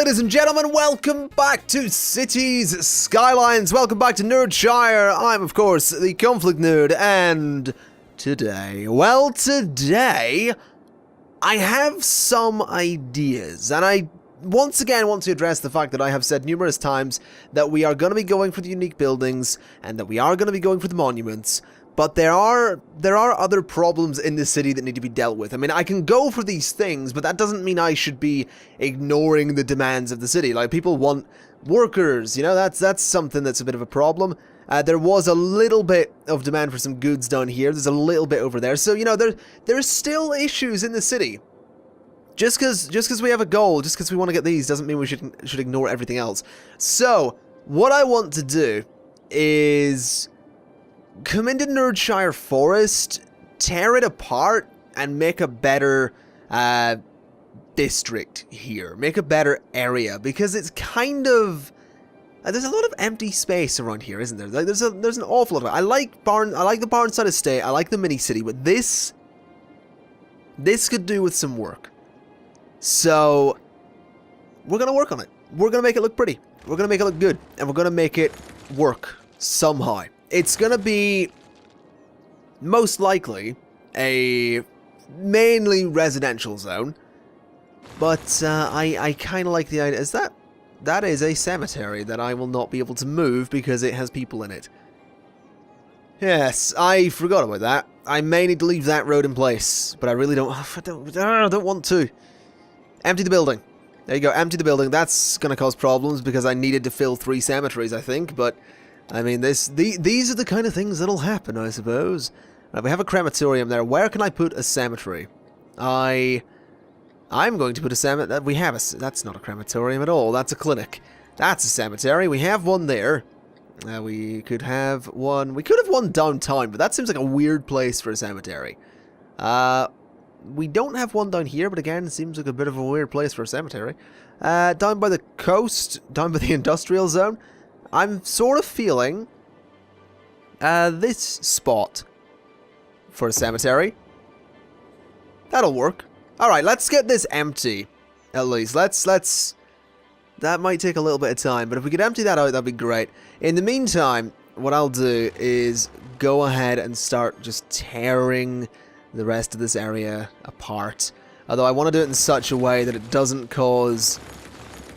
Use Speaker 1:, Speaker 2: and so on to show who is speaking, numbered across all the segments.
Speaker 1: ladies and gentlemen, welcome back to Cities Skylines. Welcome back to Nerdshire. I'm, of course, the Conflict Nerd, and today, I have some ideas, and I once again want to address the fact that I have said numerous times that we are going to be going for the unique buildings, and that we are going to be going for the monuments. But there are other problems in the city that need to be dealt with. I mean, I can go for these things, but that doesn't mean I should be ignoring the demands of the city. Like, people want workers, you know, that's something that's a bit of a problem. There was a little bit of demand for some goods down here. There's a little bit over there. So, you know, there's still issues in the city. Just because we have a goal, just because we want to get these, doesn't mean we should ignore everything else. So, what I want to do is come into Nerdshire Forest, tear it apart, and make a better district here. Make a better area, because it's kind of there's a lot of empty space around here, isn't there? Like, there's an awful lot of it. I like the Barnside Estate. I like the mini city, but this could do with some work. So we're gonna work on it. We're gonna make it look pretty. We're gonna make it look good, and we're gonna make it work somehow. It's going to be, most likely, a mainly residential zone, but I kind of like the idea. That is a cemetery that I will not be able to move because it has people in it. Yes, I forgot about that. I may need to leave that road in place, but I really don't want to. Empty the building. There you go, empty the building. That's going to cause problems because I needed to fill 3 cemeteries, I think, but I mean, these are the kind of things that'll happen, I suppose. Right, we have a crematorium there. Where can I put a cemetery? I'm going to put a cemetery. That's not a crematorium at all. That's a clinic. That's a cemetery. We have one there. We could have one. We could have one downtown, but that seems like a weird place for a cemetery. We don't have one down here, but again, it seems like a bit of a weird place for a cemetery. Down by the coast, down by the industrial zone. I'm sort of feeling this spot for a cemetery. That'll work. Alright, let's get this empty, at least. Let's... That might take a little bit of time, but if we could empty that out, that'd be great. In the meantime, what I'll do is go ahead and start just tearing the rest of this area apart. Although I want to do it in such a way that it doesn't cause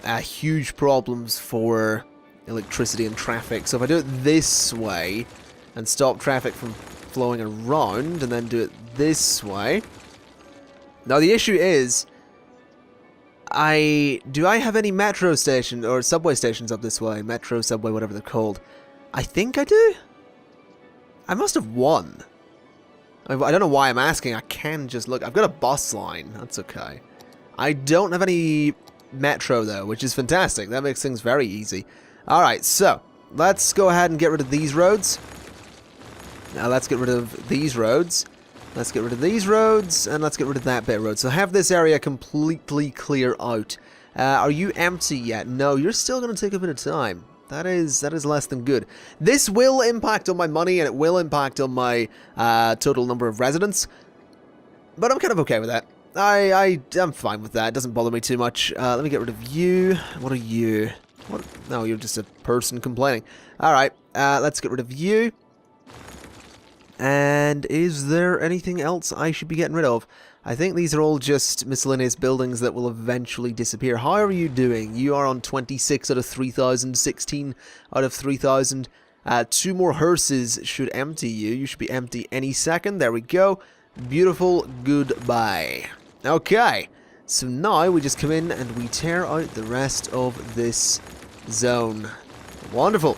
Speaker 1: huge problems for electricity and traffic. So if I do it this way and stop traffic from flowing around, and then do it this way. Now the issue is, do I have any metro station or subway stations up this way? Metro, subway, whatever they're called. I think I do. I must have one. I don't know why I'm asking. I can just look. I've got a bus line. That's okay. I don't have any metro though, which is fantastic. That makes things very easy. Alright, so, let's go ahead and get rid of these roads. Now let's get rid of these roads. Let's get rid of these roads, and let's get rid of that bit of road. So have this area completely clear out. Are you empty yet? No, you're still going to take a bit of time. That is less than good. This will impact on my money, and it will impact on my total number of residents. But I'm kind of okay with that. I'm fine with that. It doesn't bother me too much. Let me get rid of you. What are you? What? No, you're just a person complaining. Alright, let's get rid of you. And is there anything else I should be getting rid of? I think these are all just miscellaneous buildings that will eventually disappear. How are you doing? You are on 26 out of 3,000, 16 out of 3,000. 2 more hearses should empty you. You should be empty any second. There we go. Beautiful. Goodbye. Okay. So now we just come in and we tear out the rest of this zone. Wonderful.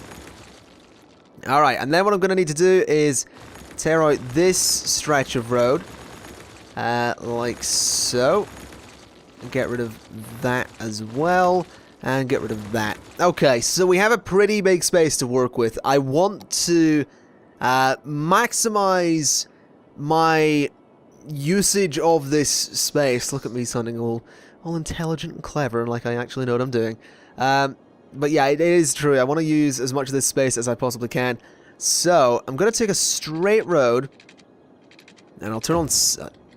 Speaker 1: Alright, and then what I'm going to need to do is tear out this stretch of road. Like so. Get rid of that as well. And get rid of that. Okay, so we have a pretty big space to work with. I want to maximize my usage of this space. Look at me sounding all intelligent and clever, like I actually know what I'm doing. But yeah, it is true. I want to use as much of this space as I possibly can. So, I'm going to take a straight road, and I'll turn on...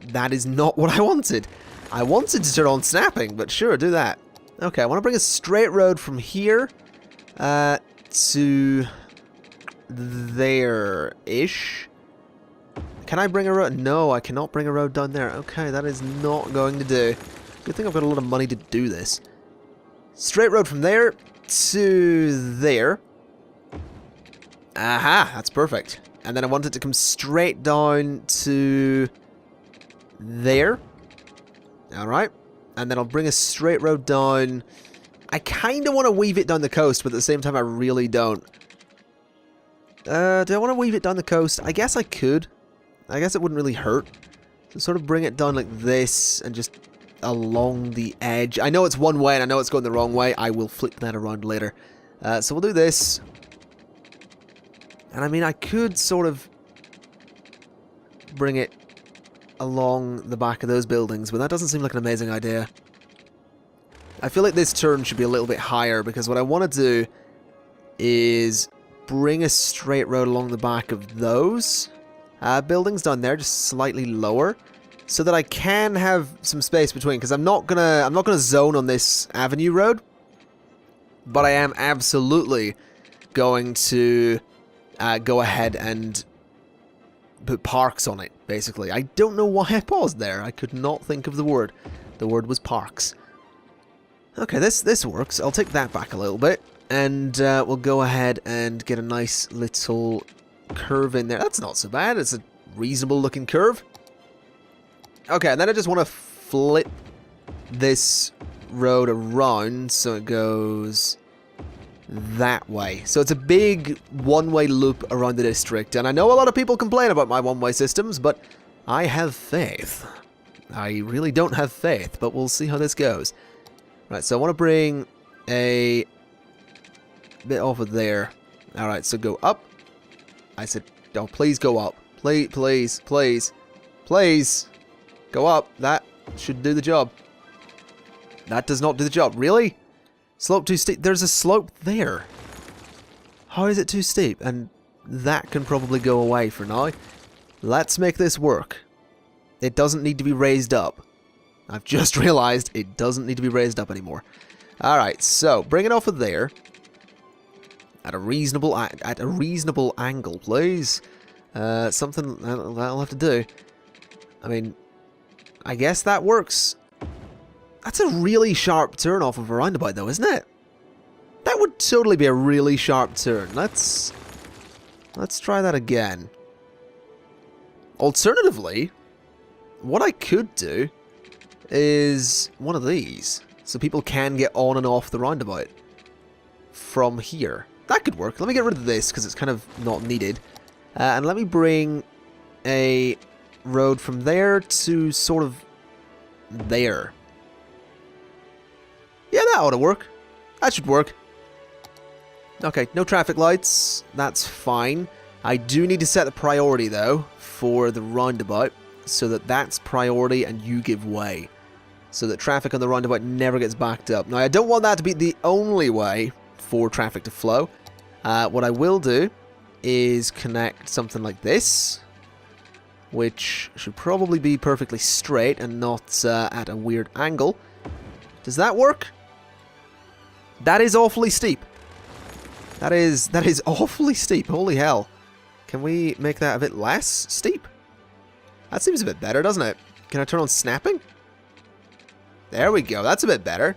Speaker 1: that is not what I wanted. I wanted to turn on snapping, but sure, do that. Okay, I want to bring a straight road from here to there-ish. Can I bring a road? No, I cannot bring a road down there. Okay, that is not going to do. Good thing I've got a lot of money to do this. Straight road from there to there. Aha, that's perfect. And then I want it to come straight down to there. Alright. And then I'll bring a straight road down. I kind of want to weave it down the coast, but at the same time I really don't. Do I want to weave it down the coast? I guess I could. I guess it wouldn't really hurt. So sort of bring it down like this and just along the edge. I know it's one way and I know it's going the wrong way. I will flip that around later. So we'll do this. And I mean, I could sort of bring it along the back of those buildings, but that doesn't seem like an amazing idea. I feel like this turn should be a little bit higher, because what I want to do is bring a straight road along the back of those buildings down there, just slightly lower, so that I can have some space between, because I'm not gonna zone on this avenue road, but I am absolutely going to go ahead and put parks on it, basically. I don't know why I paused there. I could not think of the word. The word was parks. Okay, this works. I'll take that back a little bit, and we'll go ahead and get a nice little curve in there. That's not so bad. It's a reasonable looking curve. Okay, and then I just want to flip this road around so it goes that way. So it's a big one-way loop around the district, and I know a lot of people complain about my one-way systems, but I have faith. I really don't have faith, but we'll see how this goes. Right, so I want to bring a bit over there. Alright, so go up. I said, oh, please go up. Please, please, please, please. Go up. That should do the job. That does not do the job. Really? Slope too steep. There's a slope there. How is it too steep? And that can probably go away for now. Let's make this work. It doesn't need to be raised up. I've just realized it doesn't need to be raised up anymore. Alright, so bring it off of there. At a reasonable angle, please. Something that'll have to do. I mean, I guess that works. That's a really sharp turn off of a roundabout, though, isn't it? That would totally be a really sharp turn. Let's try that again. Alternatively, what I could do is one of these, so people can get on and off the roundabout from here. That could work. Let me get rid of this, because it's kind of not needed. And let me bring a road from there to sort of there. Yeah, that ought to work. That should work. Okay, no traffic lights. That's fine. I do need to set the priority, though, for the roundabout, so that that's priority and you give way. So that traffic on the roundabout never gets backed up. Now, I don't want that to be the only way for traffic to flow. What I will do is connect something like this, which should probably be perfectly straight and not at a weird angle. Does that work? That is awfully steep. That is awfully steep. Holy hell. Can we make that a bit less steep? That seems a bit better, doesn't it? Can I turn on snapping? There we go. That's a bit better.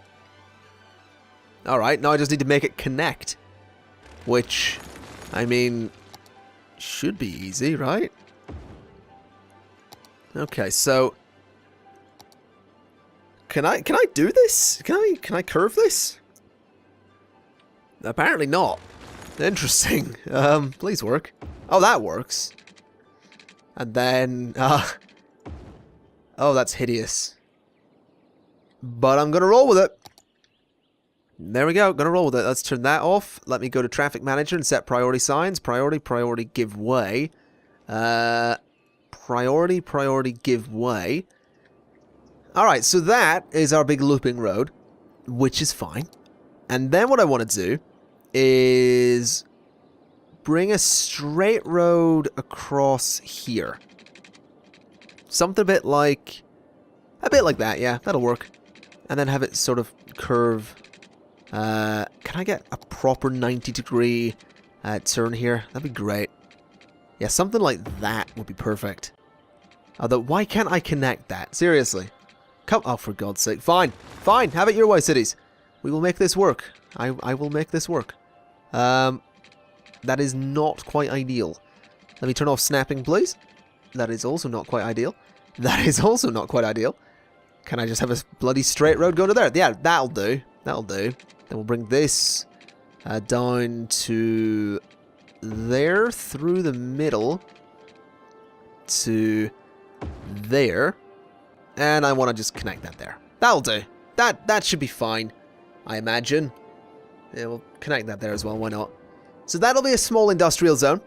Speaker 1: Alright, now I just need to make it connect. Which, I mean, should be easy, right? Okay, so can I do this? Can I curve this? Apparently not. Interesting. Please work. Oh, that works. And then oh, that's hideous. But I'm gonna roll with it. There we go, gonna roll with it. Let's turn that off. Let me go to Traffic Manager and set priority signs. Priority, give way. Priority, give way. Alright, so that is our big looping road, which is fine. And then what I want to do is bring a straight road across here. Something a bit like that, yeah, that'll work. And then have it sort of curve. Can I get a proper 90-degree turn here? That'd be great. Yeah, something like that would be perfect. Although, why can't I connect that? Seriously. Come, oh, for God's sake. Fine. Fine. Have it your way, cities. We will make this work. I will make this work. That is not quite ideal. Let me turn off snapping, please. That is also not quite ideal. That is also not quite ideal. Can I just have a bloody straight road going to there? Yeah, that'll do. That'll do. Then we'll bring this down to there, through the middle to there. And I want to just connect that there. That'll do. That should be fine, I imagine. Yeah, we'll connect that there as well. Why not? So that'll be a small industrial zone.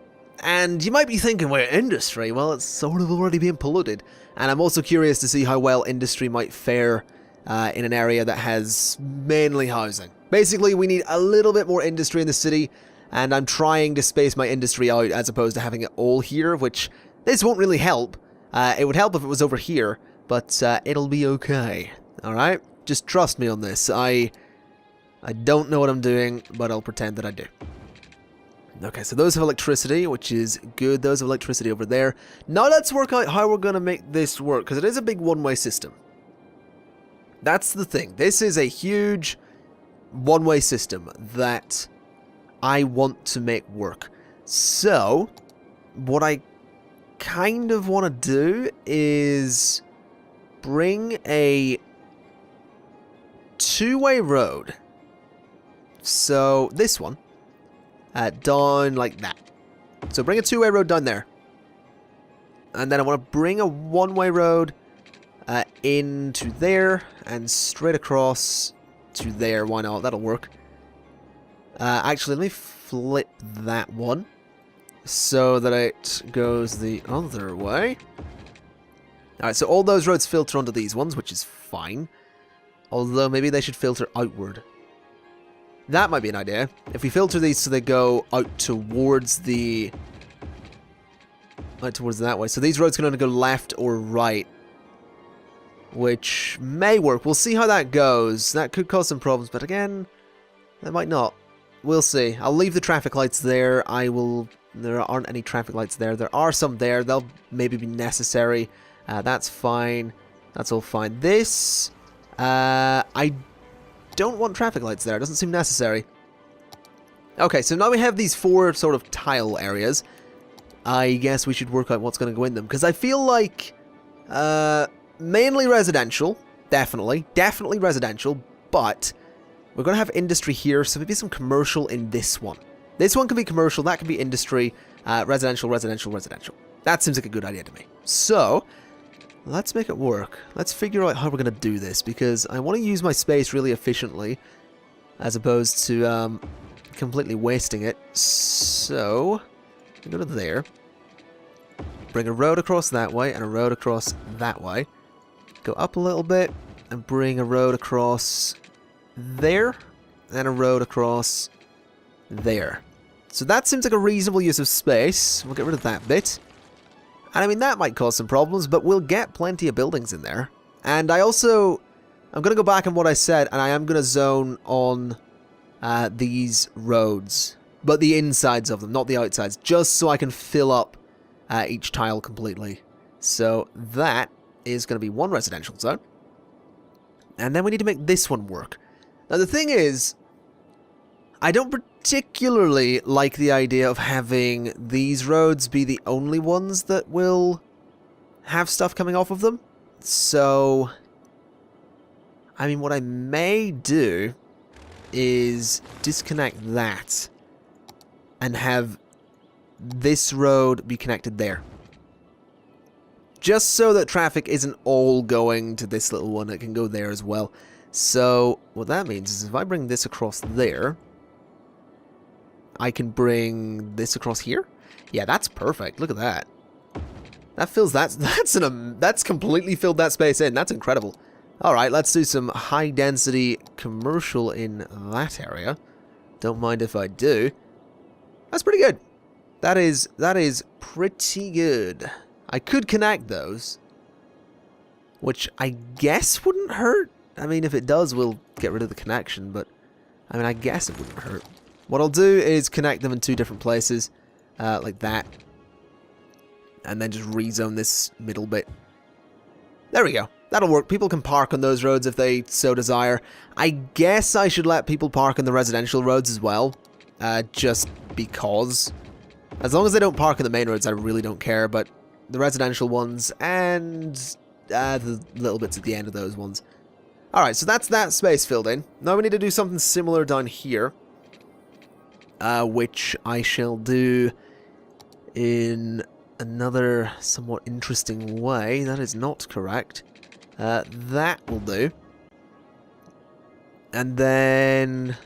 Speaker 1: And you might be thinking, well, industry, well, it's sort of already being polluted. And I'm also curious to see how well industry might fare in an area that has mainly housing. Basically, we need a little bit more industry in the city, and I'm trying to space my industry out as opposed to having it all here, which this won't really help. It would help if it was over here, but it'll be okay. Alright? Just trust me on this. I don't know what I'm doing, but I'll pretend that I do. Okay, so those have electricity, which is good. Those have electricity over there. Now let's work out how we're going to make this work, because it is a big one-way system. That's the thing. This is a huge one-way system that I want to make work. So, what I kind of want to do is bring a two-way road. So, this one. Down like that. So bring a two-way road down there. And then I want to bring a one-way road into there and straight across to there. Why not? That'll work. Actually, let me flip that one so that it goes the other way. Alright, so all those roads filter onto these ones, which is fine. Although maybe they should filter outward. That might be an idea. If we filter these so they go out towards the... out towards that way. So these roads can only go left or right. Which may work. We'll see how that goes. That could cause some problems, but again, that might not. We'll see. I'll leave the traffic lights there. There aren't any traffic lights there. There are some there. They'll maybe be necessary. That's fine. That's all fine. This... I don't want traffic lights there. It doesn't seem necessary. Okay, so now we have these four sort of tile areas. I guess we should work out what's going to go in them. Because I feel like... mainly residential. Definitely. Definitely residential. But we're going to have industry here. So maybe some commercial in this one. This one can be commercial. That can be industry. Residential, residential, residential. That seems like a good idea to me. So... let's make it work. Let's figure out how we're going to do this, because I want to use my space really efficiently, as opposed to completely wasting it. So, go to there. Bring a road across that way, and a road across that way. Go up a little bit, and bring a road across there, and a road across there. So that seems like a reasonable use of space. We'll get rid of that bit. And I mean, that might cause some problems, but we'll get plenty of buildings in there. And I'm going to go back on what I said, and I am going to zone on these roads. But the insides of them, not the outsides, just so I can fill up each tile completely. So that is going to be one residential zone. And then we need to make this one work. Now the thing is, I don't particularly like the idea of having these roads be the only ones that will have stuff coming off of them. So, I mean, what I may do is disconnect that and have this road be connected there. Just so that traffic isn't all going to this little one, it can go there as well. So, what that means is if I bring this across there... I can bring this across here. Yeah, that's perfect. Look at that. That fills that's completely filled that space in. That's incredible. All right, let's do some high density commercial in that area. Don't mind if I do. That's pretty good. That is pretty good. I could connect those, which I guess wouldn't hurt. I mean, if it does, we'll get rid of the connection, but I mean, I guess it wouldn't hurt. What I'll do is connect them in 2 different places, like that, and then just rezone this middle bit. There we go. That'll work. People can park on those roads if they so desire. I guess I should let people park on the residential roads as well, just because. As long as they don't park on the main roads, I really don't care, but the residential ones and the little bits at the end of those ones. Alright, so that's that space filled in. Now we need to do something similar down here, which I shall do in another somewhat interesting way. That is not correct. That will do. And then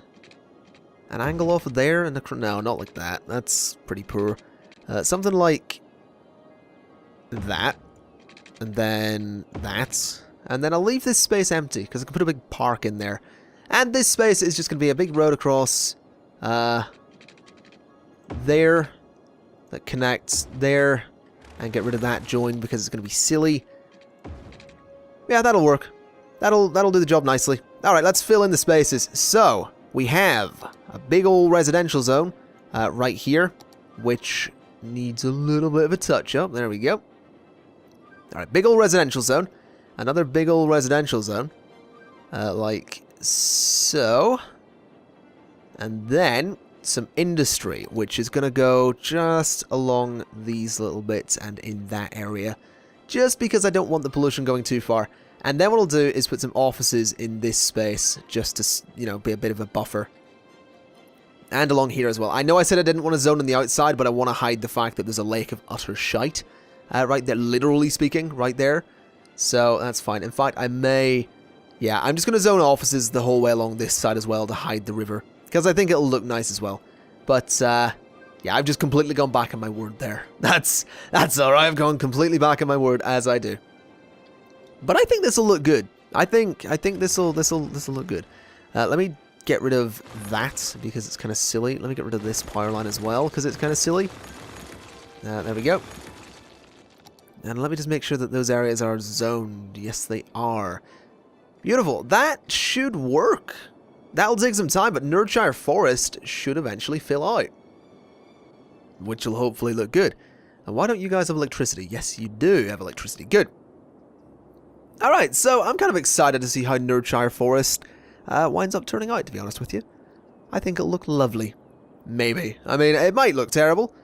Speaker 1: an angle off of there and no, not like that. That's pretty poor. Something like that, and then that, and then I'll leave this space empty because I can put a big park in there. And this space is just going to be a big road across there that connects there, and get rid of that join because it's going to be silly. Yeah, that'll work. That'll do the job nicely. Alright, let's fill in the spaces. So, we have a big old residential zone right here, which needs a little bit of a touch-up. There we go. Alright, big old residential zone. Another big old residential zone. Like so. And then some industry, which is going to go just along these little bits and in that area. Just because I don't want the pollution going too far. And then what I'll do is put some offices in this space, just to, you know, be a bit of a buffer. And along here as well. I know I said I didn't want to zone on the outside, but I want to hide the fact that there's a lake of utter shite. Right there, literally speaking, right there. So, that's fine. In fact, I may... Yeah, I'm just going to zone offices the whole way along this side as well to hide the river. Because I think it'll look nice as well. But, yeah, I've just completely gone back on my word there. That's alright, I've gone completely back on my word, as I do. But I think this will look good. I think this will look good. Let me get rid of that because it's kind of silly. Let me get rid of this power line as well because it's kind of silly. There we go. And let me just make sure that those areas are zoned. Yes, they are. Beautiful. That should work. That'll take some time, but Nerdshire Forest should eventually fill out, which will hopefully look good. And why don't you guys have electricity? Yes, you do have electricity. Good. Alright, so I'm kind of excited to see how Nerdshire Forest winds up turning out, to be honest with you. I think it'll look lovely. Maybe. I mean, it might look terrible.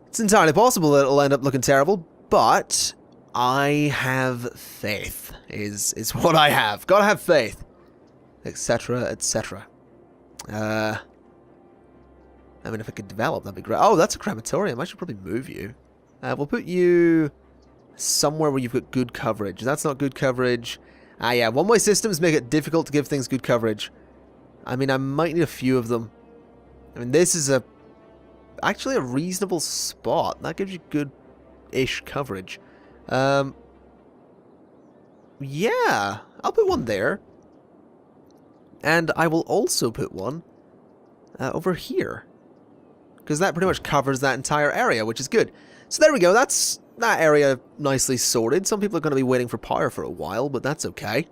Speaker 1: It's entirely possible that it'll end up looking terrible, but I have faith, is what I have. Gotta have faith. Etc., etc. I mean, if I could develop, that'd be great. Oh, that's a crematorium. I should probably move you. We'll put you somewhere where you've got good coverage. That's not good coverage. Ah, yeah, one-way systems make it difficult to give things good coverage. I mean, I might need a few of them. I mean, this is actually a reasonable spot. That gives you good-ish coverage. Yeah, I'll put one there. And I will also put one over here. Because that pretty much covers that entire area, which is good. So there we go, that's that area nicely sorted. Some people are going to be waiting for power for a while, but that's okay.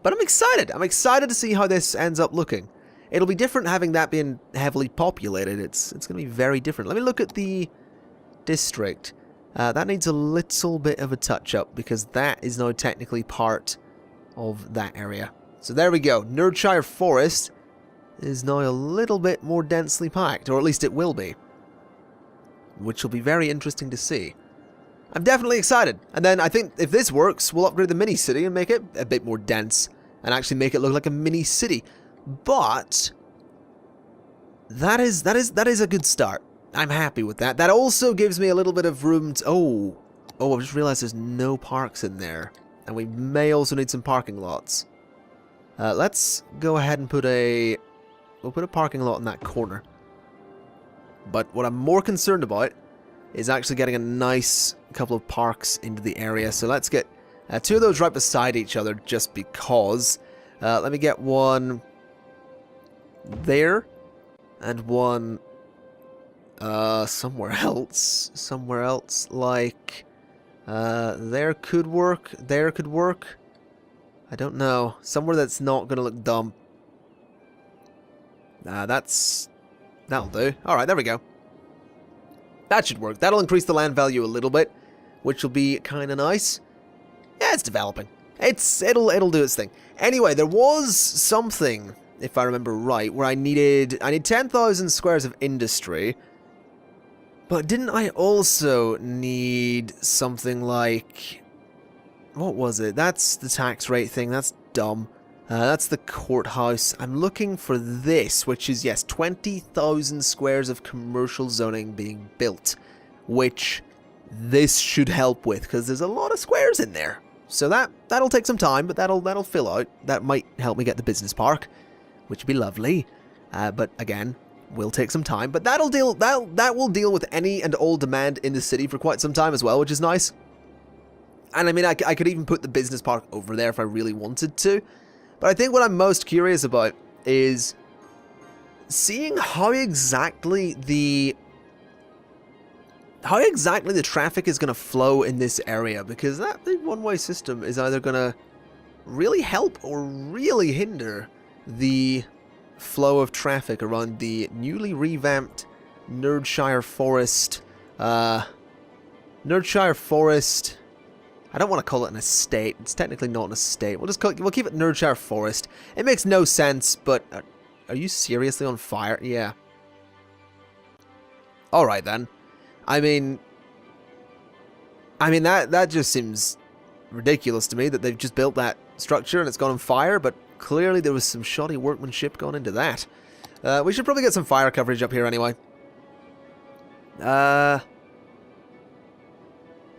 Speaker 1: But I'm excited. I'm excited to see how this ends up looking. It'll be different having that being heavily populated. It's going to be very different. Let me look at the district. That needs a little bit of a touch-up because that is now technically part of that area. So there we go. Nerdshire Forest is now a little bit more densely packed, or at least it will be. Which will be very interesting to see. I'm definitely excited. And then I think if this works, we'll upgrade the mini-city and make it a bit more dense. And actually make it look like a mini-city. But that is a good start. I'm happy with that. That also gives me a little bit of room to... Oh, I've just realized there's no parks in there. And we may also need some parking lots. Let's go ahead and put a... We'll put a parking lot in that corner. But what I'm more concerned about is actually getting a nice couple of parks into the area. So let's get 2 of those right beside each other just because. Let me get one there and one somewhere else. Somewhere else, like there could work, there could work. I don't know. Somewhere that's not going to look dumb. That'll do. Alright, there we go. That should work. That'll increase the land value a little bit, which will be kind of nice. Yeah, it's developing. It'll do its thing. Anyway, there was something, if I remember right, where I need 10,000 squares of industry. But didn't I also need something like... What was it? That's the tax rate thing. That's dumb. That's the courthouse. I'm looking for this, which is, yes, 20,000 squares of commercial zoning being built. Which this should help with, because there's a lot of squares in there. So that'll take some time, but that'll fill out. That might help me get the business park, which would be lovely. But again, will take some time. But that will deal with any and all demand in the city for quite some time as well, which is nice. And I mean, I could even put the business park over there if I really wanted to. But I think what I'm most curious about is seeing how exactly the traffic is going to flow in this area, because that one-way system is either going to really help or really hinder the flow of traffic around the newly revamped Nerdshire Forest. Nerdshire Forest. I don't want to call it an estate. It's technically not an estate. We'll keep it Nerdshire Forest. It makes no sense, but are you seriously on fire? Yeah. All right then. I mean that just seems ridiculous to me that they've just built that structure and it's gone on fire, but clearly there was some shoddy workmanship going into that. We should probably get some fire coverage up here anyway.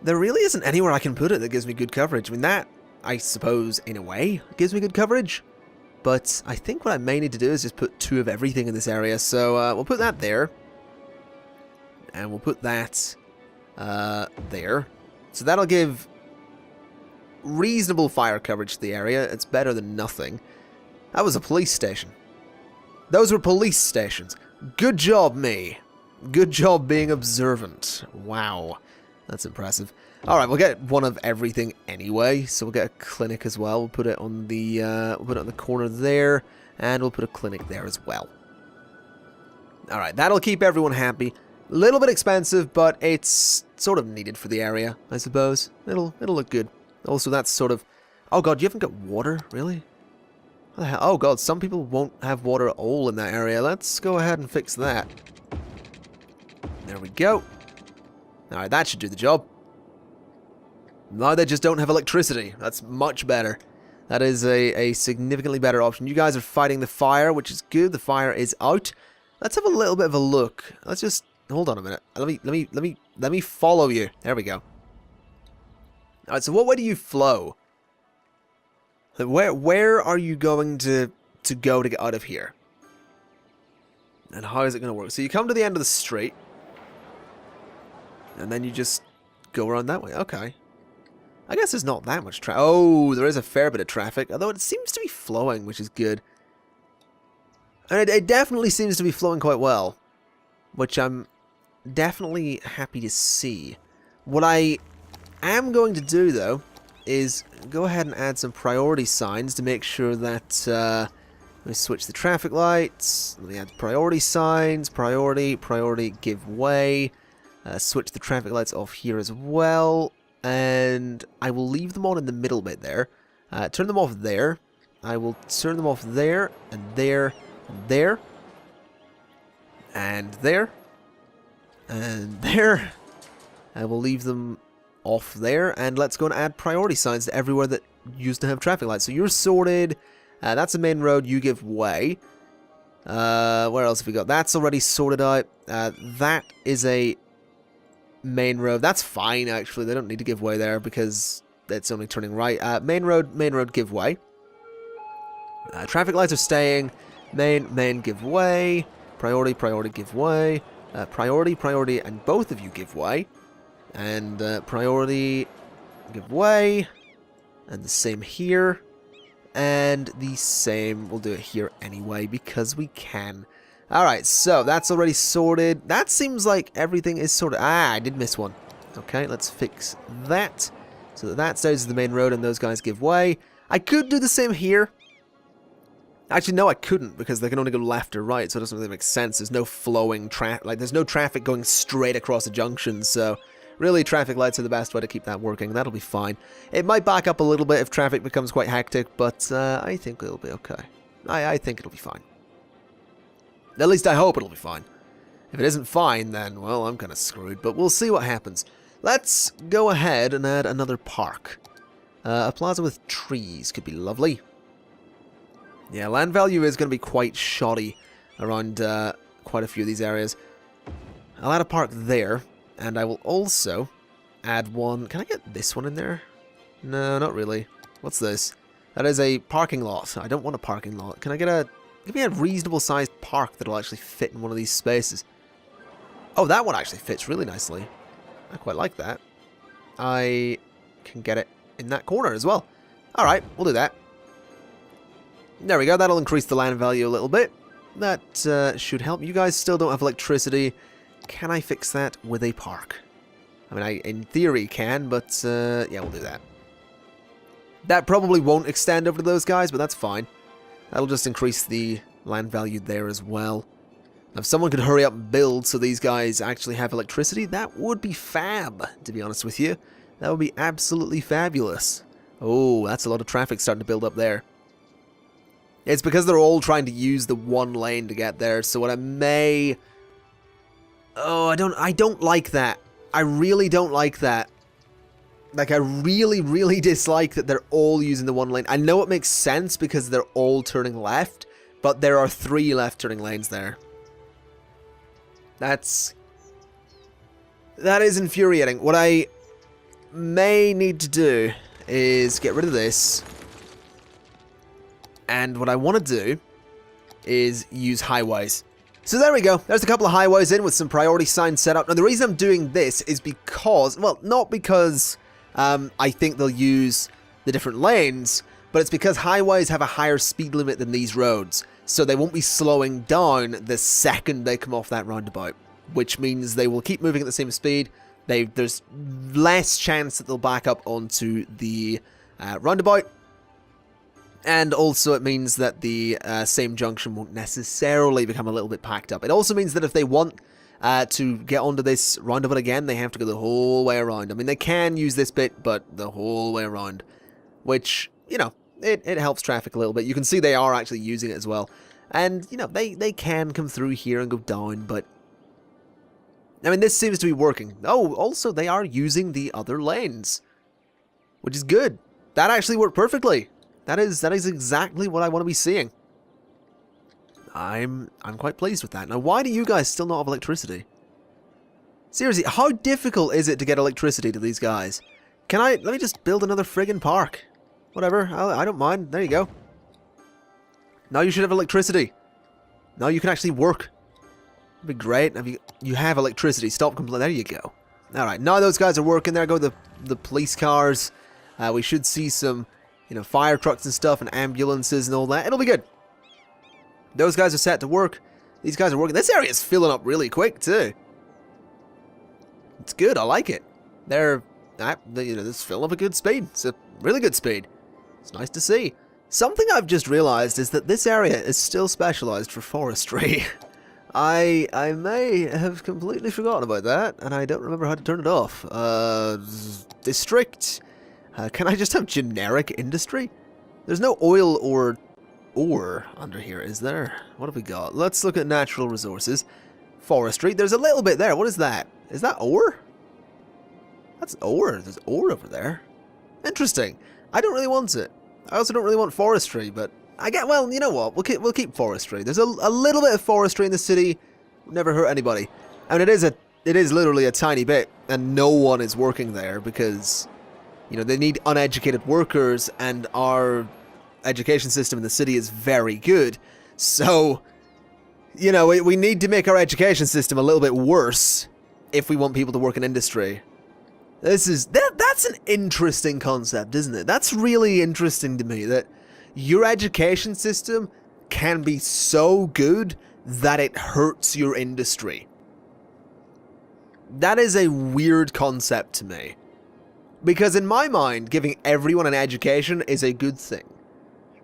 Speaker 1: There really isn't anywhere I can put it that gives me good coverage. I mean, that, I suppose, in a way, gives me good coverage. But I think what I may need to do is just put 2 of everything in this area. So we'll put that there. And we'll put that there. So that'll give reasonable fire coverage to the area. It's better than nothing. That was a police station. Those were police stations. Good job, me. Good job being observant. Wow. That's impressive. Alright, we'll get 1 of everything anyway. So we'll get a clinic as well. We'll put it on the corner there. And we'll put a clinic there as well. Alright, that'll keep everyone happy. A little bit expensive, but it's sort of needed for the area, I suppose. It'll look good. Also, that's sort of... Oh god, you haven't got water? Really? What the hell? Oh god, some people won't have water at all in that area. Let's go ahead and fix that. There we go. Alright, that should do the job. Now they just don't have electricity. That's much better. That is a significantly better option. You guys are fighting the fire, which is good. The fire is out. Let's have a little bit of a look. Let's just... Hold on a minute. Let me follow you. There we go. Alright, so what way do you flow? Where are you going to go to get out of here? And how is it going to work? So you come to the end of the street. And then you just go around that way. Okay. I guess there's not that much traffic. Oh, there is a fair bit of traffic. Although it seems to be flowing, which is good. And it definitely seems to be flowing quite well. Which I'm definitely happy to see. What I am going to do, though, is go ahead and add some priority signs to make sure that... let me switch the traffic lights. Let me add priority signs. Priority, give way. Switch the traffic lights off here as well. And I will leave them on in the middle bit there. Turn them off there. I will turn them off there, and there, and there. And there. And there. I will leave them off there. And let's go and add priority signs to everywhere that used to have traffic lights. So you're sorted. That's a main road. You give way. Where else have we got? That's already sorted out. That is a... main road. That's fine, actually. They don't need to give way there because it's only turning right. Main road, give way. Traffic lights are staying. Main, give way. Priority, give way. Priority, and both of you give way. And priority, give way. And the same here. And the same, we'll do it here anyway because we can. Alright, so that's already sorted. That seems like everything is sorted. Ah, I did miss one. Okay, let's fix that. So that stays as the main road and those guys give way. I could do the same here. Actually, no, I couldn't, because they can only go left or right, so it doesn't really make sense. There's no flowing traffic, like, there's no traffic going straight across the junction, so really, traffic lights are the best way to keep that working. That'll be fine. It might back up a little bit if traffic becomes quite hectic, but I think it'll be okay. I think it'll be fine. At least I hope it'll be fine. If it isn't fine, then, well, I'm kind of screwed, but we'll see what happens. Let's go ahead and add another park. A plaza with trees could be lovely. Yeah, land value is going to be quite shoddy around quite a few of these areas. I'll add a park there, and I will also add one. Can I get this one in there? No, not really. What's this? That is a parking lot. I don't want a parking lot. Can I get a... Give me a reasonable sized park that'll actually fit in one of these spaces. Oh, that one actually fits really nicely. I quite like that. I can get it in that corner as well. Alright, we'll do that. There we go, that'll increase the land value a little bit. That should help. You guys still don't have electricity. Can I fix that with a park? I mean, I in theory can, but yeah, we'll do that. That probably won't extend over to those guys, but that's fine. That'll just increase the land value there as well. Now, if someone could hurry up and build so these guys actually have electricity, that would be fab, to be honest with you. That would be absolutely fabulous. Oh, that's a lot of traffic starting to build up there. It's because they're all trying to use the one lane to get there, so what I may... Oh, I don't like that. I really don't like that. Like, I really, really dislike that they're all using the one lane. I know it makes sense because they're all turning left, but there are 3 left-turning lanes there. That is infuriating. What I may need to do is get rid of this. And what I want to do is use highways. So there we go. There's a couple of highways in with some priority signs set up. Now, the reason I'm doing this is because, well, not because I think they'll use the different lanes, but it's because highways have a higher speed limit than these roads. So they won't be slowing down the second they come off that roundabout, which means they will keep moving at the same speed. There's less chance that they'll back up onto the roundabout. And also it means that the same junction won't necessarily become a little bit packed up. It also means that if they want to get onto this roundabout again, they have to go the whole way around. I mean, they can use this bit, but the whole way around. Which, you know, it helps traffic a little bit. You can see they are actually using it as well. And, you know, they can come through here and go down, but... I mean, this seems to be working. Oh, also, they are using the other lanes. Which is good. That actually worked perfectly. That is exactly what I want to be seeing. I'm quite pleased with that. Now, why do you guys still not have electricity? Seriously, how difficult is it to get electricity to these guys? Let me just build another friggin' park. Whatever, I don't mind. There you go. Now you should have electricity. Now you can actually work. That'd be great. You have electricity. Stop complaining. There you go. Alright, now those guys are working. There go the police cars. We should see some... You know, fire trucks and stuff and ambulances and all that. It'll be good. Those guys are set to work. These guys are working. This area is filling up really quick, too. It's good. I like it. They're, you know, this filling up a good speed. It's a really good speed. It's nice to see. Something I've just realized is that this area is still specialized for forestry. I may have completely forgotten about that, and I don't remember how to turn it off. District... can I just have generic industry? There's no oil or ore under here, is there? What have we got? Let's look at natural resources. Forestry. There's a little bit there. What is that? Is that ore? That's ore. There's ore over there. Interesting. I don't really want it. I also don't really want forestry, but I get, well, you know what? We'll keep forestry. There's a little bit of forestry in the city. Never hurt anybody. I mean, it is literally a tiny bit, and no one is working there because... You know, they need uneducated workers, and our education system in the city is very good. So, you know, we need to make our education system a little bit worse if we want people to work in industry. That's an interesting concept, isn't it? That's really interesting to me, that your education system can be so good that it hurts your industry. That is a weird concept to me. Because in my mind, giving everyone an education is a good thing.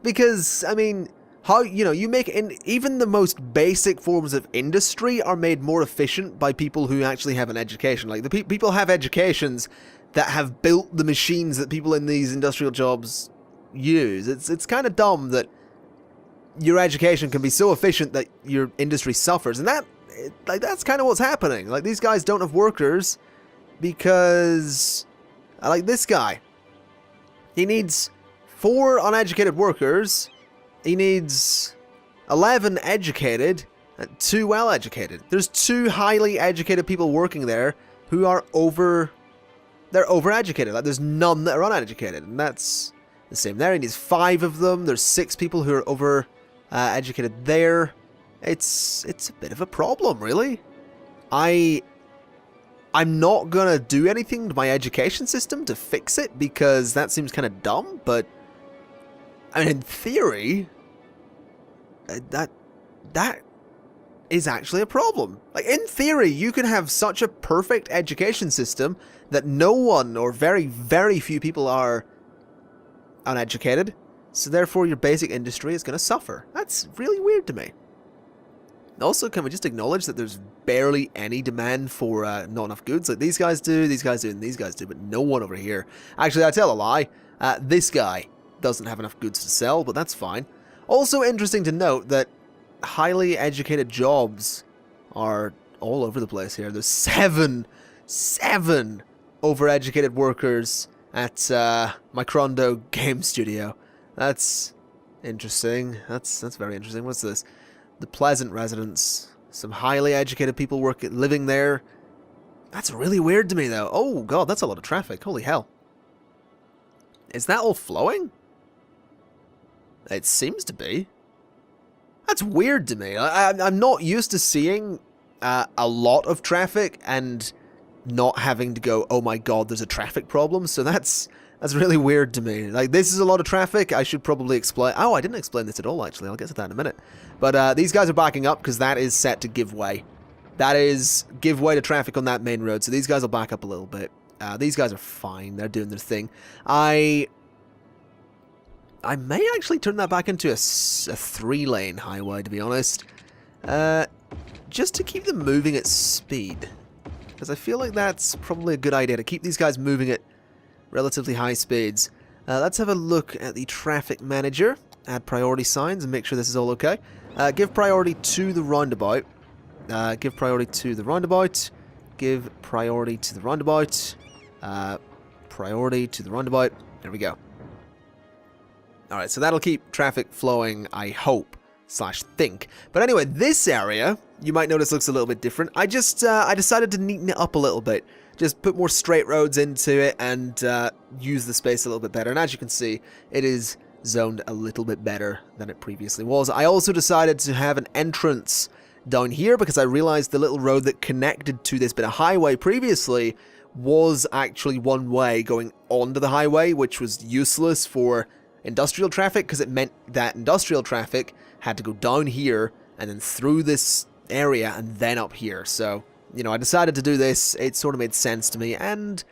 Speaker 1: Because, I mean, how, you make even the most basic forms of industry are made more efficient by people who actually have an education. Like, the people have educations that have built the machines that people in these industrial jobs use. It's kind of dumb that your education can be so efficient that your industry suffers. And that's kind of what's happening. Like, these guys don't have workers because, like this guy, he needs 4 uneducated workers, he needs 11 educated, and 2 well-educated. There's 2 highly educated people working there who are they're overeducated. Like, there's none that are uneducated, and that's the same there. He needs 5 of them. There's 6 people who are educated there. It's a bit of a problem, really. I'm not gonna do anything to my education system to fix it because that seems kind of dumb, but I mean, in theory, that is actually a problem. Like, in theory, you can have such a perfect education system that no one or very, very few people are uneducated, so therefore your basic industry is going to suffer. That's really weird to me. Also, can we just acknowledge that there's barely any demand for not enough goods? Like, these guys do, and these guys do, but no one over here. Actually, I tell a lie. This guy doesn't have enough goods to sell, but that's fine. Also interesting to note that highly educated jobs are all over the place here. There's 7 overeducated workers at Microndo Game Studio. That's interesting. That's very interesting. What's this? The Pleasant Residence. Some highly educated people living there. That's really weird to me, though. Oh, God, that's a lot of traffic. Holy hell. Is that all flowing? It seems to be. That's weird to me. I'm not used to seeing a lot of traffic and not having to go, oh my god, there's a traffic problem. So that's really weird to me. Like, this is a lot of traffic. I should probably explain. Oh, I didn't explain this at all, actually. I'll get to that in a minute. But these guys are backing up because that is set to give way. That is give way to traffic on that main road. So these guys will back up a little bit. These guys are fine. They're doing their thing. I may actually turn that back into a 3-lane highway, to be honest. Just to keep them moving at speed. Because I feel like that's probably a good idea, to keep these guys moving at relatively high speeds. Let's have a look at the traffic manager. Add priority signs and make sure this is all okay. Give priority to the roundabout. Give priority to the roundabout. Give priority to the roundabout. Priority to the roundabout. There we go. Alright, so that'll keep traffic flowing, I hope, / think. But anyway, this area, you might notice, looks a little bit different. I decided to neaten it up a little bit. Just put more straight roads into it and use the space a little bit better. And as you can see, it is zoned a little bit better than it previously was. I also decided to have an entrance down here because I realized the little road that connected to this bit of highway previously was actually one way going onto the highway, which was useless for industrial traffic because it meant that industrial traffic had to go down here and then through this area and then up here. So, I decided to do this. It sort of made sense to me, and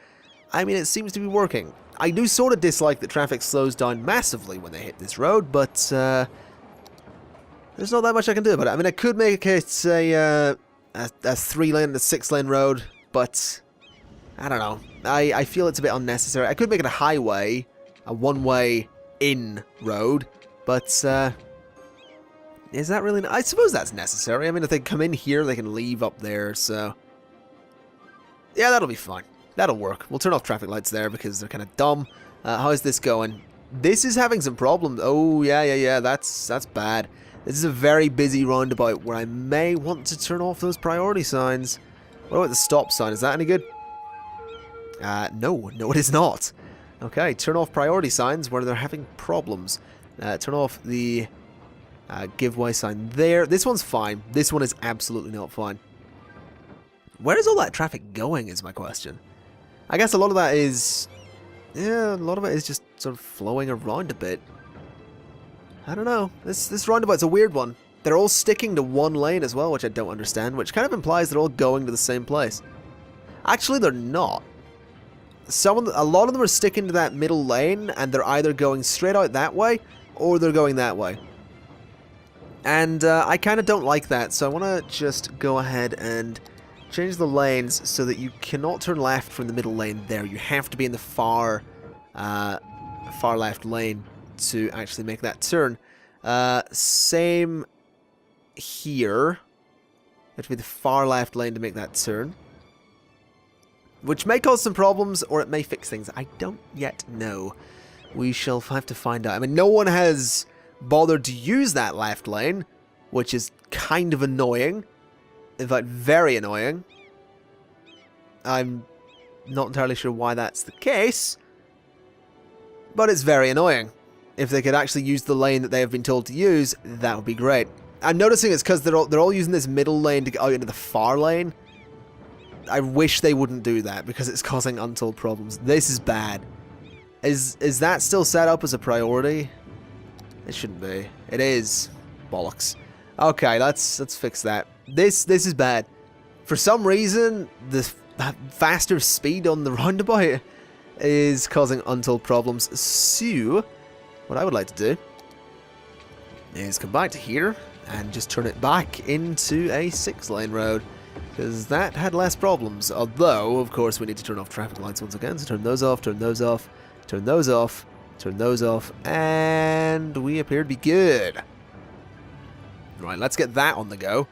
Speaker 1: I mean, it seems to be working. I do sort of dislike that traffic slows down massively when they hit this road, but there's not that much I can do about it. I mean, I could make it a 3-lane and a 6-lane road, but I don't know. I feel it's a bit unnecessary. I could make it a highway, a one-way in road, but is that really... I suppose that's necessary. I mean, if they come in here, they can leave up there, so... Yeah, that'll be fine. That'll work. We'll turn off traffic lights there because they're kind of dumb. How's this going? This is having some problems. Oh, yeah, that's bad. This is a very busy roundabout where I may want to turn off those priority signs. What about the stop sign? Is that any good? No, it is not. Okay, turn off priority signs where they're having problems. Turn off the give way sign there. This one's fine. This one is absolutely not fine. Where is all that traffic going is my question. I guess a lot of that is... Yeah, a lot of it is just sort of flowing around a bit. I don't know. This roundabout's a weird one. They're all sticking to one lane as well, which I don't understand, which kind of implies they're all going to the same place. Actually, they're not. A lot of them are sticking to that middle lane, and they're either going straight out that way, or they're going that way. And I kind of don't like that, so I want to just go ahead and change the lanes so that you cannot turn left from the middle lane there. You have to be in the far left lane to actually make that turn. Same here. You have to be the far left lane to make that turn. Which may cause some problems, or it may fix things. I don't yet know. We shall have to find out. I mean, no one has bothered to use that left lane, which is kind of annoying. In fact, very annoying. I'm not entirely sure why that's the case, but it's very annoying. If they could actually use the lane that they have been told to use, that would be great. I'm noticing it's because they're all using this middle lane to get out into the far lane. I wish they wouldn't do that, because it's causing untold problems. This is bad. Is that still set up as a priority? It shouldn't be. It is. Bollocks. Okay, let's fix that. This is bad. For some reason, the faster speed on the roundabout is causing untold problems. So, what I would like to do is come back to here and just turn it back into a 6-lane road, because that had less problems. Although, of course, we need to turn off traffic lights once again. So turn those off, turn those off, turn those off, turn those off, and we appear to be good. Right, let's get that on the go.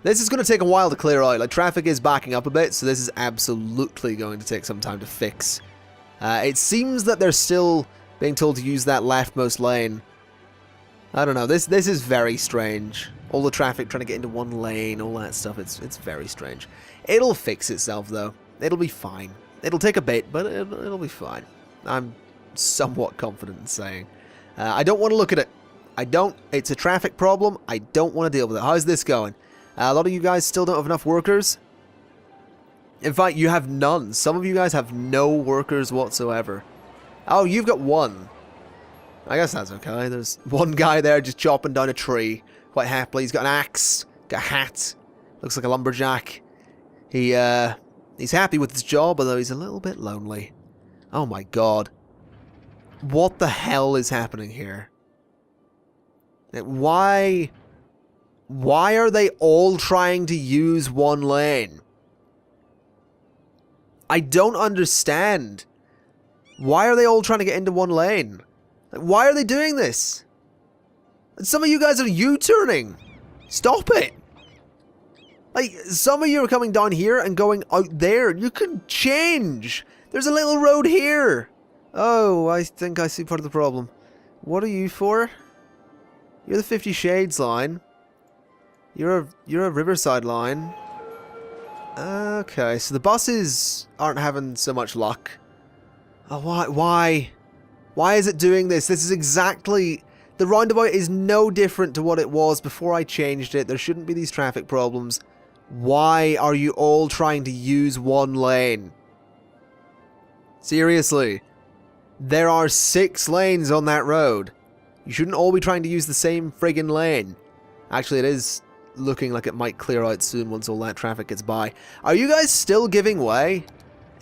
Speaker 1: This is going to take a while to clear out. Like, traffic is backing up a bit, so this is absolutely going to take some time to fix. It seems that they're still being told to use that leftmost lane. I don't know. This is very strange. All the traffic trying to get into one lane, all that stuff. It's very strange. It'll fix itself, though. It'll be fine. It'll take a bit, but it'll be fine. I'm somewhat confident in saying. I don't want to look at it. It's a traffic problem. I don't want to deal with it. How's this going? A lot of you guys still don't have enough workers. In fact, you have none. Some of you guys have no workers whatsoever. Oh, you've got one. I guess that's okay. There's one guy there just chopping down a tree quite happily. He's got an axe, got a hat, looks like a lumberjack. He's happy with his job, although he's a little bit lonely. Oh my god. What the hell is happening here? Why are they all trying to use one lane? I don't understand. Why are they all trying to get into one lane? Why are they doing this? Some of you guys are U-turning. Stop it. Like, some of you are coming down here and going out there. You can change. There's a little road here. Oh, I think I see part of the problem. What are you for? You're the 50 Shades line. You're a Riverside line. Okay, so the buses aren't having so much luck. Oh, why? Why is it doing this? This is exactly... The roundabout is no different to what it was before I changed it. There shouldn't be these traffic problems. Why are you all trying to use one lane? Seriously. There are 6 lanes on that road. You shouldn't all be trying to use the same friggin' lane. Actually, it is looking like it might clear out soon once all that traffic gets by. Are you guys still giving way?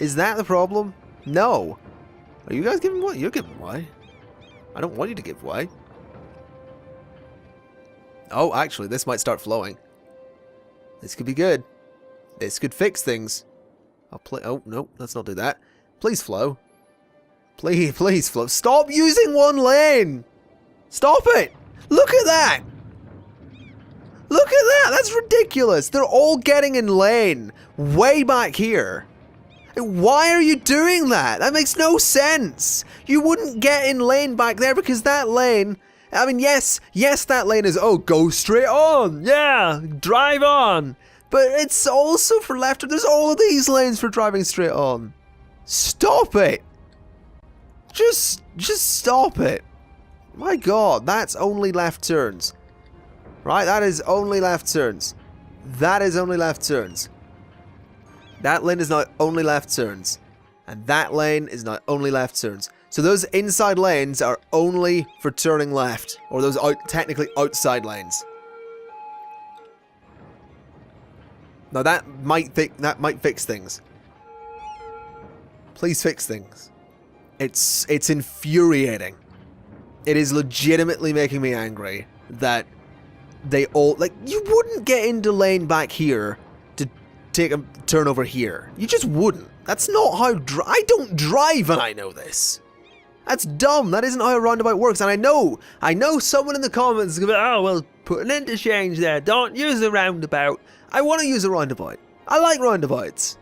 Speaker 1: Is that the problem? No. Are you guys giving way? You're giving way. I don't want you to give way. Oh, actually, this might start flowing. This could be good. This could fix things. I'll play. Oh, no, let's not do that. Please flow. Please flow. Stop using one lane. Stop it. Look at that. Look at that. That's ridiculous. They're all getting in lane way back here. Why are you doing that? That makes no sense. You wouldn't get in lane back there because that lane... I mean, yes, that lane is, oh, go straight on. Yeah, drive on. But it's also for left. There's all of these lanes for driving straight on. Stop it. Just stop it. My god, that's only left turns. Right, that is only left turns. That is only left turns. That lane is now only left turns. And that lane is now only left turns. So those inside lanes are only for turning left. Or those technically outside lanes. Now that might fix things. Please fix things. It's infuriating. It is legitimately making me angry that they all... Like, you wouldn't get into lane back here to take a turn over here. You just wouldn't. That's not how... I don't drive and I know this. That's dumb. That isn't how a roundabout works. And I know someone in the comments is going to be, oh, well, put an interchange there. Don't use a roundabout. I want to use a roundabout. I like roundabouts.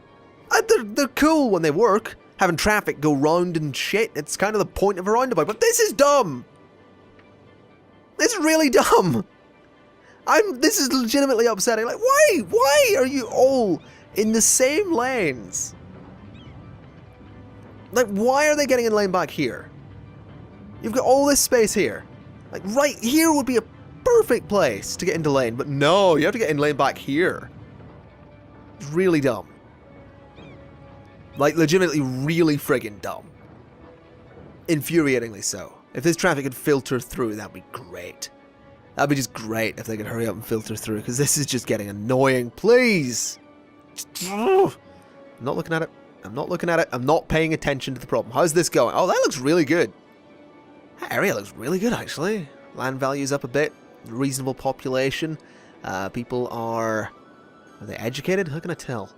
Speaker 1: They're cool when they work. Having traffic go round and shit. It's kind of the point of a roundabout. But this is dumb. This is really dumb. This is legitimately upsetting. Like, why are you all in the same lanes? Like, why are they getting in lane back here? You've got all this space here. Like, right here would be a perfect place to get into lane, but no, you have to get in lane back here. It's really dumb. Like, legitimately really friggin' dumb. Infuriatingly so. If this traffic could filter through, that'd be great. That'd be just great if they could hurry up and filter through, because this is just getting annoying. Please! I'm not looking at it. I'm not looking at it. I'm not paying attention to the problem. How's this going? Oh, that looks really good. That area looks really good, actually. Land value's up a bit. Reasonable population. People are they educated? How can I tell?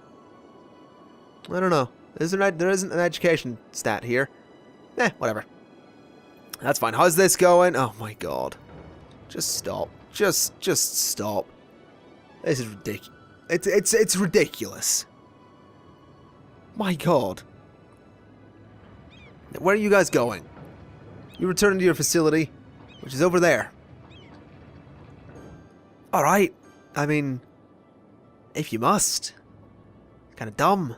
Speaker 1: I don't know. There isn't an education stat here. Whatever. That's fine. How's this going? Oh my god. Just stop. Just stop. This is ridiculous. It's ridiculous. My god. Where are you guys going? You return to your facility, which is over there. Alright. I mean, if you must. Kind of dumb.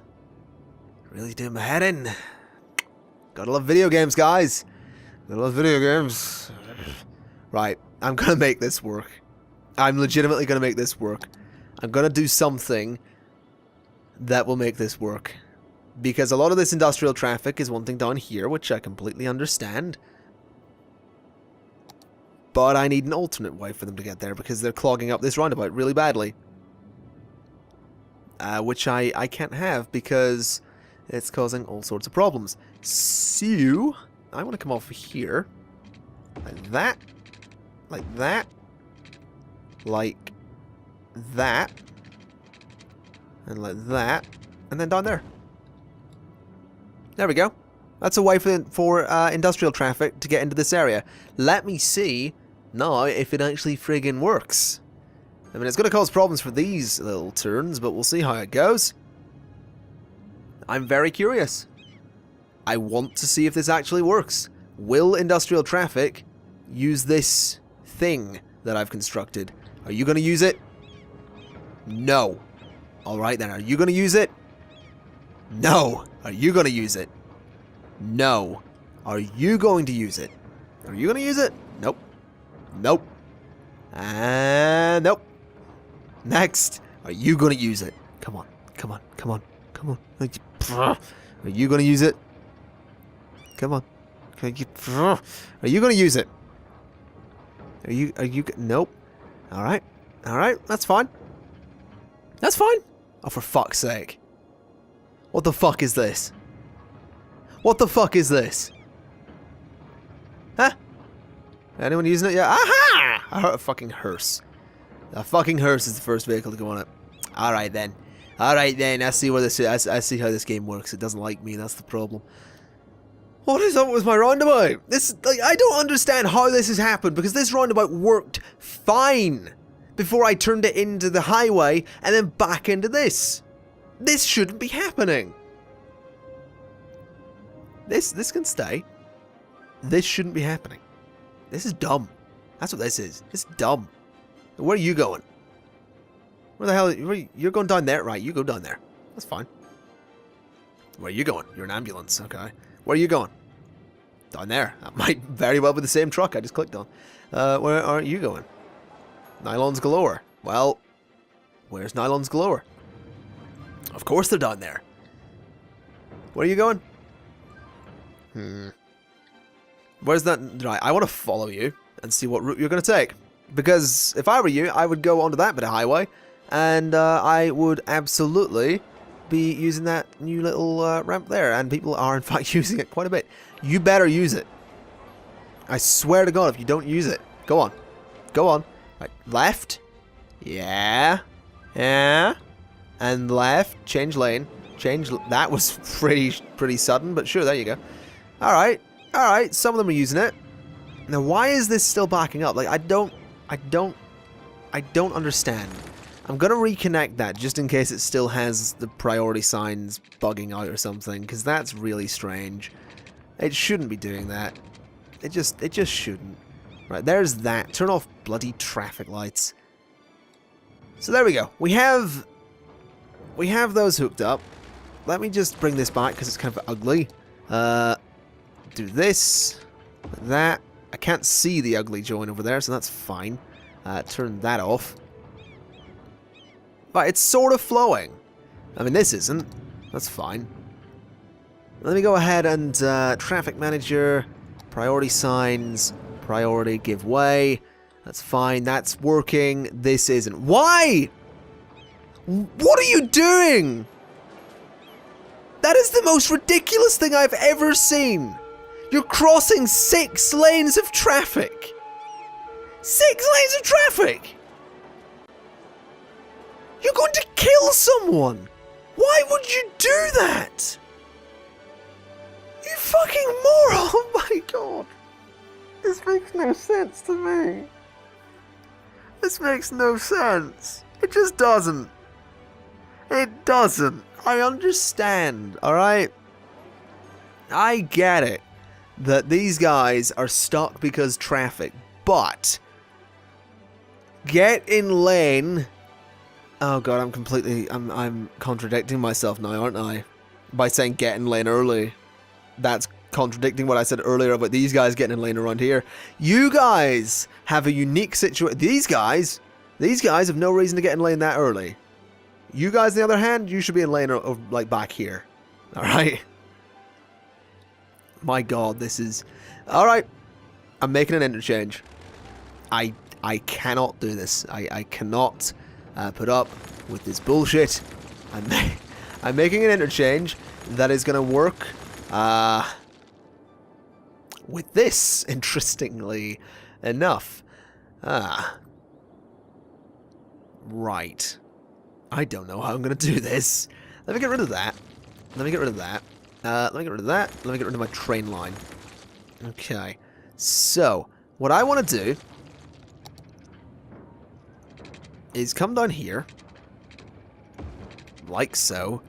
Speaker 1: Really doing my head in. Gotta love video games, guys. Gotta love video games. Right. I'm gonna make this work. I'm legitimately gonna make this work. I'm gonna do something that will make this work. Because a lot of this industrial traffic is one thing down here, which I completely understand. But I need an alternate way for them to get there, because they're clogging up this roundabout really badly. Which I can't have, because it's causing all sorts of problems. So, I want to come off here. Like that. Like that. Like that. And like that. And then down there. There we go. That's a way for industrial traffic to get into this area. Let me see now if it actually friggin' works. I mean, it's going to cause problems for these little turns, but we'll see how it goes. I'm very curious. I want to see if this actually works. Will industrial traffic use this thing that I've constructed? Are you going to use it? No. Alright then, are you going to use it? No. Are you going to use it? No. Are you going to use it? Are you going to use it? Nope. Nope. And nope. Next. Are you going to use it? Come on. Come on. Come on. Come on. Are you going to use it? Come on. Are you going to use it? Are you nope. Alright. Alright. That's fine. That's fine. Oh, for fuck's sake. What the fuck is this? What the fuck is this? Huh? Anyone using it yet? Aha! I heard a fucking hearse. A fucking hearse is the first vehicle to go on it. Alright then. Alright then. I see where this is. I see how this game works. It doesn't like me. That's the problem. What is up with my roundabout? This, like, I don't understand how this has happened, because this roundabout worked fine before I turned it into the highway and then back into this. This shouldn't be happening. This can stay. This shouldn't be happening. This is dumb. That's what this is. It's dumb. Where are you going? Where the hell? You're going down there? Right, you go down there. That's fine. Where are you going? You're an ambulance. Okay. Where are you going? Down there. That might very well be the same truck I just clicked on. Where are you going? Nylons galore. Well, where's nylons galore? Of course they're down there. Where are you going? Where's that? Right, I want to follow you and see what route you're going to take. Because if I were you, I would go onto that bit of highway, and I would absolutely be using that new little ramp there. And people are, in fact, using it quite a bit. You better use it. I swear to God, if you don't use it. Go on. Go on. Right, left. Yeah. Yeah. And left. Change lane. Change. That was pretty sudden, but sure, there you go. Alright. Alright, some of them are using it. Now, why is this still backing up? Like, I don't understand. I'm gonna reconnect that just in case it still has the priority signs bugging out or something, because that's really strange. It shouldn't be doing that. It just shouldn't. Right, there's that. Turn off bloody traffic lights. So there we go. We have those hooked up. Let me just bring this back because it's kind of ugly. Do this, that. I can't see the ugly join over there, so that's fine. Turn that off. Right, it's sort of flowing. I mean, this isn't. That's fine. Let me go ahead and traffic manager, priority signs, priority give way. That's fine. That's working. This isn't. Why? What are you doing? That is the most ridiculous thing I've ever seen. You're crossing 6 lanes of traffic. 6 lanes of traffic. You're going to kill someone. Why would you do that? You fucking moron. Oh my God. This makes no sense to me. This makes no sense. It just doesn't. It doesn't. I understand, alright? I get it that these guys are stuck because traffic, but get in lane. Oh God, I'm contradicting myself now, aren't I? By saying get in lane early. That's contradicting what I said earlier about these guys getting in lane around here. You guys have a unique situation. These guys have no reason to get in lane that early. You guys, on the other hand, you should be in lane like back here. Alright? My God, this is... Alright. I'm making an interchange. I cannot do this. I cannot put up with this bullshit. I'm making an interchange that is going to work with this, interestingly enough. Right. I don't know how I'm going to do this. Let me get rid of that. Let me get rid of that. Let me get rid of that. Let me get rid of my train line. Okay. So, what I want to do is come down here, like so,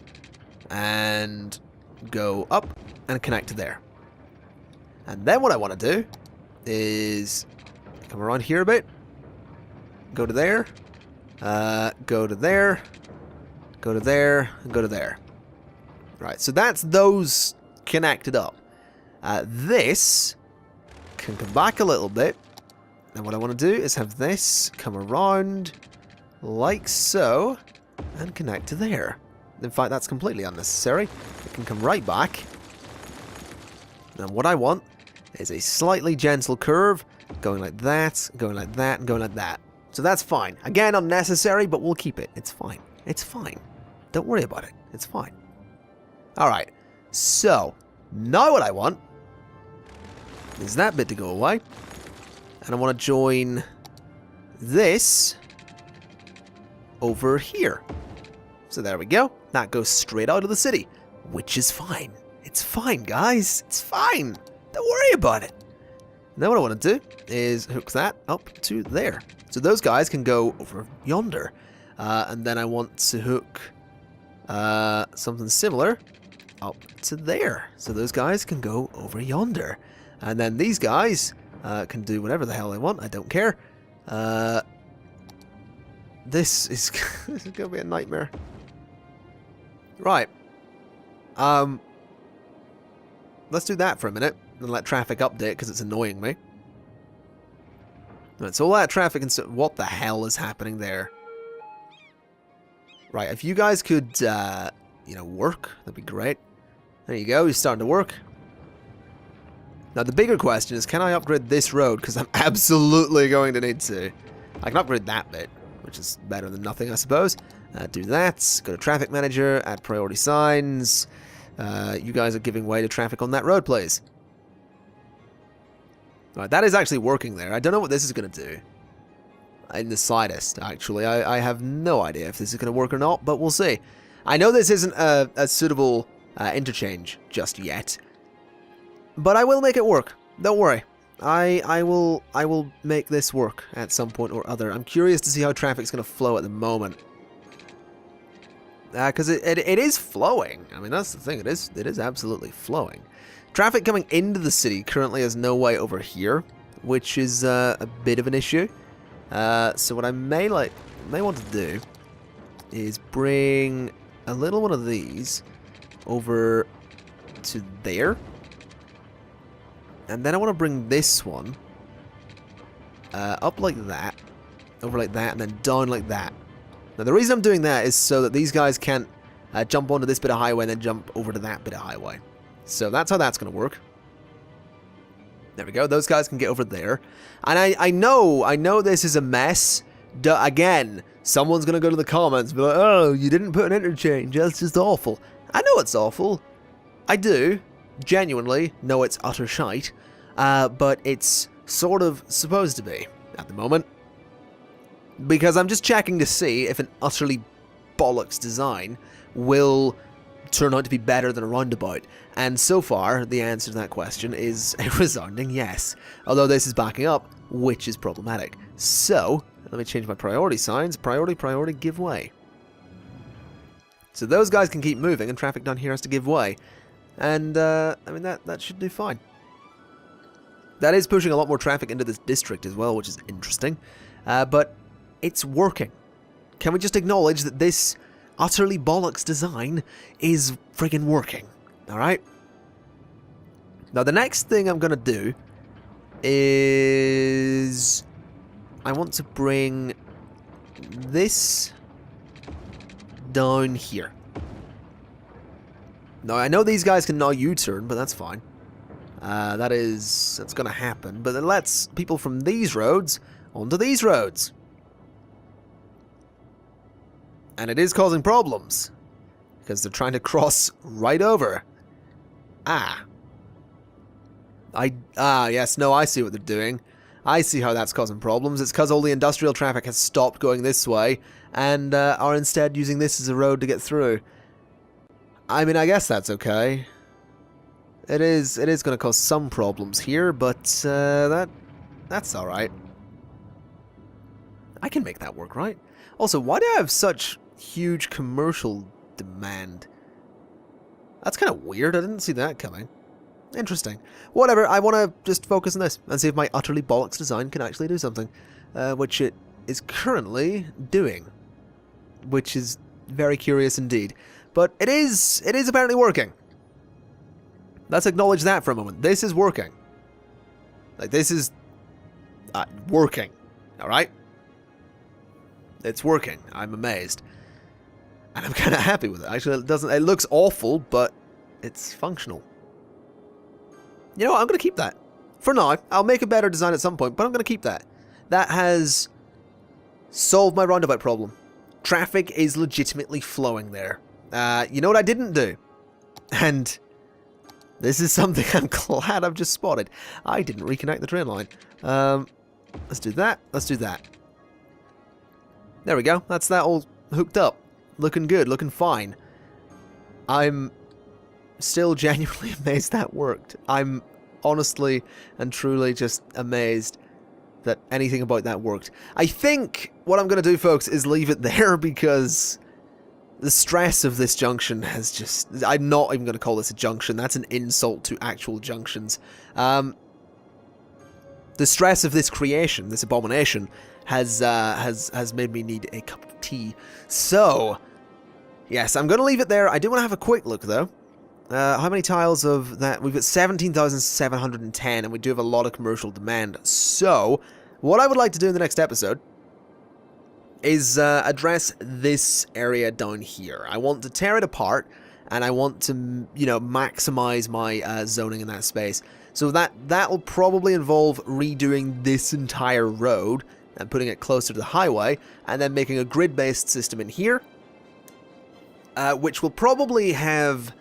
Speaker 1: and go up and connect to there. And then what I want to do is come around here a bit, go to there, go to there, go to there, and go to there. Right, so that's those connected up. This can come back a little bit. And what I want to do is have this come around like so and connect to there. In fact, that's completely unnecessary. It can come right back. And what I want is a slightly gentle curve going like that, going like that, and going like that. So that's fine. Again, unnecessary, but we'll keep it. It's fine. It's fine. Don't worry about it. It's fine. Alright. So, now what I want is that bit to go away. And I want to join this over here. So there we go. That goes straight out of the city, which is fine. It's fine, guys. It's fine. Don't worry about it. Now what I want to do is hook that up to there. So those guys can go over yonder. And then I want to hook something similar up to there. So those guys can go over yonder. And then these guys can do whatever the hell they want. I don't care. This is going to be a nightmare. Right. Let's do that for a minute and let traffic update because it's annoying me. Right, so all that traffic and so what the hell is happening there? Right, if you guys could, you know, work, that'd be great. There you go, you're starting to work. Now the bigger question is, can I upgrade this road? Because I'm absolutely going to need to. I can upgrade that bit, which is better than nothing, I suppose. Do that. Go to Traffic Manager, add priority signs. You guys are giving way to traffic on that road, please. Alright, that is actually working there. I don't know what this is going to do. In the slightest, actually. I have no idea if this is going to work or not, but we'll see. I know this isn't a suitable interchange just yet, but I will make it work. Don't worry. I will make this work at some point or other. I'm curious to see how traffic's going to flow at the moment. Because it is flowing. I mean, that's the thing. It is absolutely flowing. Traffic coming into the city currently has no way over here, which is a bit of an issue. So what I may want to do is bring a little one of these over to there. And then I want to bring this one up like that, over like that, and then down like that. Now, the reason I'm doing that is so that these guys can't jump onto this bit of highway and then jump over to that bit of highway. So that's how that's going to work. There we go. Those guys can get over there. And I know this is a mess. Again, someone's going to go to the comments and be like, oh, you didn't put an interchange. That's just awful. I know it's awful. I do. Genuinely know it's utter shite. But it's sort of supposed to be at the moment. Because I'm just checking to see if an utterly bollocks design will turn out to be better than a roundabout. And so far, the answer to that question is a resounding yes. Although this is backing up, which is problematic. So, let me change my priority signs. Priority, give way. So those guys can keep moving, and traffic down here has to give way. And, I mean, that should do fine. That is pushing a lot more traffic into this district as well, which is interesting. But it's working. Can we just acknowledge that this utterly bollocks design is friggin' working? Alright? Now, the next thing I'm going to do is I want to bring this down here. Now, I know these guys can now U-turn, but that's fine. That's going to happen. But it lets people from these roads onto these roads. And it is causing problems, because they're trying to cross right over. Yes, no, I see what they're doing. I see how that's causing problems. It's because all the industrial traffic has stopped going this way, and are instead using this as a road to get through. I mean, I guess that's okay. It is going to cause some problems here, but that's alright. I can make that work, right? Also, why do I have such huge commercial demand? That's kind of weird. I didn't see that coming. Interesting. Whatever, I want to just focus on this and see if my utterly bollocks design can actually do something. Which it is currently doing. Which is very curious indeed. But it is apparently working. Let's acknowledge that for a moment. This is working. Like, this is working. Alright? It's working. I'm amazed. And I'm kind of happy with it. Actually, it looks awful, but it's functional. You know what? I'm going to keep that. For now. I'll make a better design at some point, but I'm going to keep that. That has solved my roundabout problem. Traffic is legitimately flowing there. You know what I didn't do? And this is something I'm glad I've just spotted. I didn't reconnect the train line. Let's do that. Let's do that. There we go. That's that all hooked up. Looking good. Looking fine. I'm still genuinely amazed that worked. I'm honestly and truly just amazed that anything about that worked. I think what I'm going to do, folks, is leave it there because the stress of this junction has just... I'm not even going to call this a junction. That's an insult to actual junctions. The stress of this creation, this abomination, has made me need a cup of tea. So, yes, I'm going to leave it there. I do want to have a quick look, though. How many tiles of that? We've got 17,710, and we do have a lot of commercial demand. So, what I would like to do in the next episode is address this area down here. I want to tear it apart, and I want to, you know, maximize my zoning in that space. So that'll probably involve redoing this entire road and putting it closer to the highway, and then making a grid-based system in here, which will probably have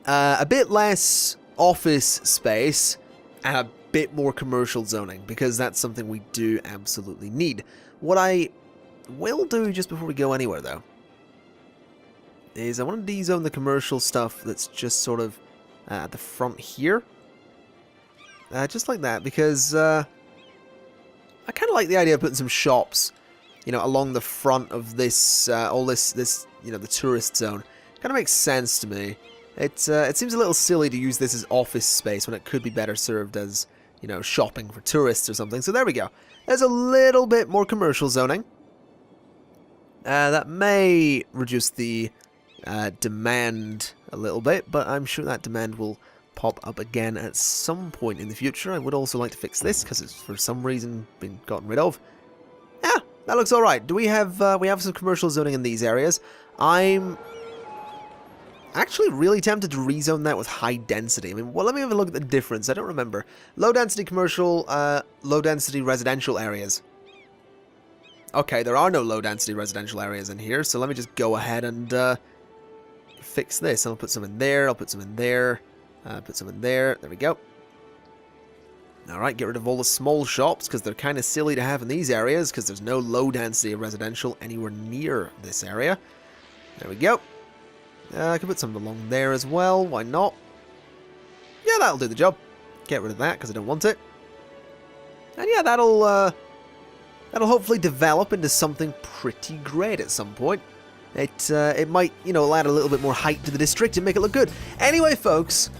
Speaker 1: a bit less office space and a bit more commercial zoning, because that's something we do absolutely need. What I will do just before we go anywhere, though, is I want to de-zone the commercial stuff that's just sort of at the front here. Just like that, because I kind of like the idea of putting some shops, you know, along the front of this, all this, you know, the tourist zone. Kind of makes sense to me. It seems a little silly to use this as office space when it could be better served as, you know, shopping for tourists or something. So there we go. There's a little bit more commercial zoning. That may reduce the demand a little bit, but I'm sure that demand will pop up again at some point in the future. I would also like to fix this because it's for some reason been gotten rid of. Yeah, that looks alright. Do we have some commercial zoning in these areas? I'm actually really tempted to rezone that with high density. I mean, well, let me have a look at the difference. I don't remember. Low density commercial, low density residential areas. Okay, there are no low density residential areas in here, so let me just go ahead and fix this. I'll put some in there, I'll put some in there, put some in there. There we go. Alright, get rid of all the small shops, because they're kind of silly to have in these areas, because there's no low density of residential anywhere near this area. There we go. I can put some along there as well, why not? Yeah, that'll do the job. Get rid of that, because I don't want it. And yeah, that'll hopefully develop into something pretty great at some point. It might, you know, add a little bit more height to the district and make it look good. Anyway, folks,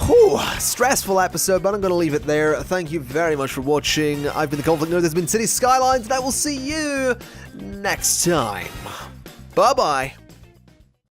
Speaker 1: whew, stressful episode, but I'm going to leave it there. Thank you very much for watching. I've been the Conflict Nerd, this has been City Skylines, and I will see you next time. Bye-bye.